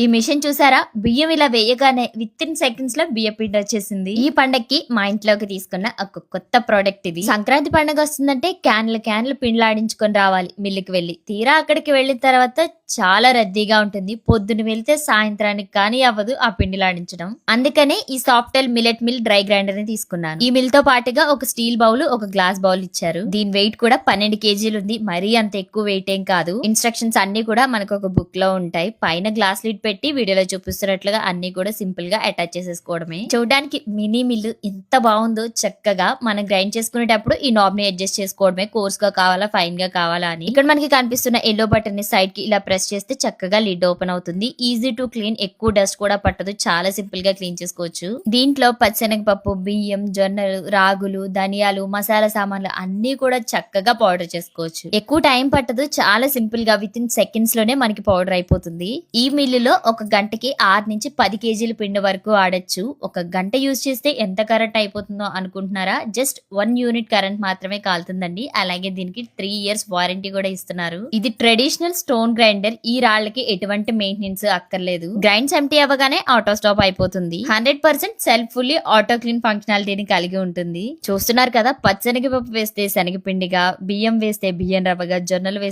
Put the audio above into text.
ఈ మిషన్ చూసారా? బియ్యం ఇలా వేయగానే విత్ ఇన్ సెకండ్స్ లో బియ్య పిండి వచ్చేసింది. ఈ పండక్కి మా ఇంట్లోకి తీసుకున్న ఒక కొత్త ప్రోడక్ట్ ఇది. సంక్రాంతి పండుగ వస్తుందంటే క్యాన్లు పిండిలాడించుకొని రావాలి మిల్లుకి వెళ్ళి. తీరా అక్కడికి వెళ్ళిన తర్వాత చాలా రద్దీగా ఉంటుంది. పొద్దున వెళ్తే సాయంత్రానికి కానీ అవ్వదు ఆ పిండిలాడించడం. అందుకనే ఈ సాఫ్టెల్ మిల్లెట్ మిల్ డ్రై గ్రైండర్ ని తీసుకున్నాను. ఈ మిల్ తో పాటుగా ఒక స్టీల్ బౌల్, ఒక గ్లాస్ బౌల్ ఇచ్చారు. దీని వెయిట్ కూడా 12 కేజీలు ఉంది. మరీ అంత ఎక్కువ వెయిట్ ఏం కాదు. ఇన్స్ట్రక్షన్స్ అన్ని కూడా మనకు ఒక బుక్ లో ఉంటాయి. పైన గ్లాస్ లిడ్ పెట్టి వీడియోలో చూపిస్తున్నట్లుగా అన్ని కూడా సింపుల్ గా అటాచ్ చేసేసుకోవడమే. చూడడానికి మినీ మిల్లు ఎంత బాగుందో. చక్కగా మనం గ్రైండ్ చేసుకునేటప్పుడు ఈ నాబ్ ని అడ్జస్ట్ చేసుకోవడమే. కోర్స్ గా కావాలా, ఫైన్ గా కావాలా అని. ఇక్కడ మనకి కనిపిస్తున్న ఎల్లో బటన్ ని సైడ్ కి ఇలా ప్రెస్ చేస్తే చక్కగా లిడ్ ఓపెన్ అవుతుంది. ఈజీ టు క్లీన్, ఎక్కువ డస్ట్ కూడా పట్టదు. చాలా సింపుల్ గా క్లీన్ చేసుకోవచ్చు. దీంట్లో పచ్చెనగపప్పు, బియ్యం, జొన్నలు, రాగులు, ధనియాలు, మసాలా సామాన్లు అన్ని కూడా చక్కగా పౌడర్ చేసుకోవచ్చు. ఎక్కువ టైం పట్టదు. చాలా సింపుల్ గా విత్ ఇన్ సెకండ్స్ లోనే మనకి పౌడర్ అయిపోతుంది. ఈ మిల్లులో ఒక గంటకి 6 నుంచి 10 కేజీల పిండి వరకు ఆడొచ్చు. ఒక గంట యూజ్ చేస్తే ఎంత కరెంట్ అయిపోతుందో అనుకుంటున్నారా? జస్ట్ 1 యూనిట్ కరెంట్ మాత్రమే కాలుతుందండి. అలాగే దీనికి 3 ఇయర్స్ వారంటీ కూడా ఇస్తున్నారు. ఇది ట్రెడిషనల్ స్టోన్ గ్రైండర్. ఈ రాళ్ళకి ఎటువంటి మెయింటెనెన్స్ అక్కర్లేదు. గ్రైండ్స్ ఎంటీ అవ్వగానే ఆటో స్టాప్ అయిపోతుంది. 100% సెల్ఫ్ ఫుల్లీ ఆటో క్లీన్ ఫంక్షనాలిటీని కలిగి ఉంటుంది. చూస్తున్నారు కదా, పచ్చనగపప్పు వేస్తే శనగపిండిగా, బియ్యం వేస్తే బియ్యం రవ్వగా, జొన్నలు వేస్తే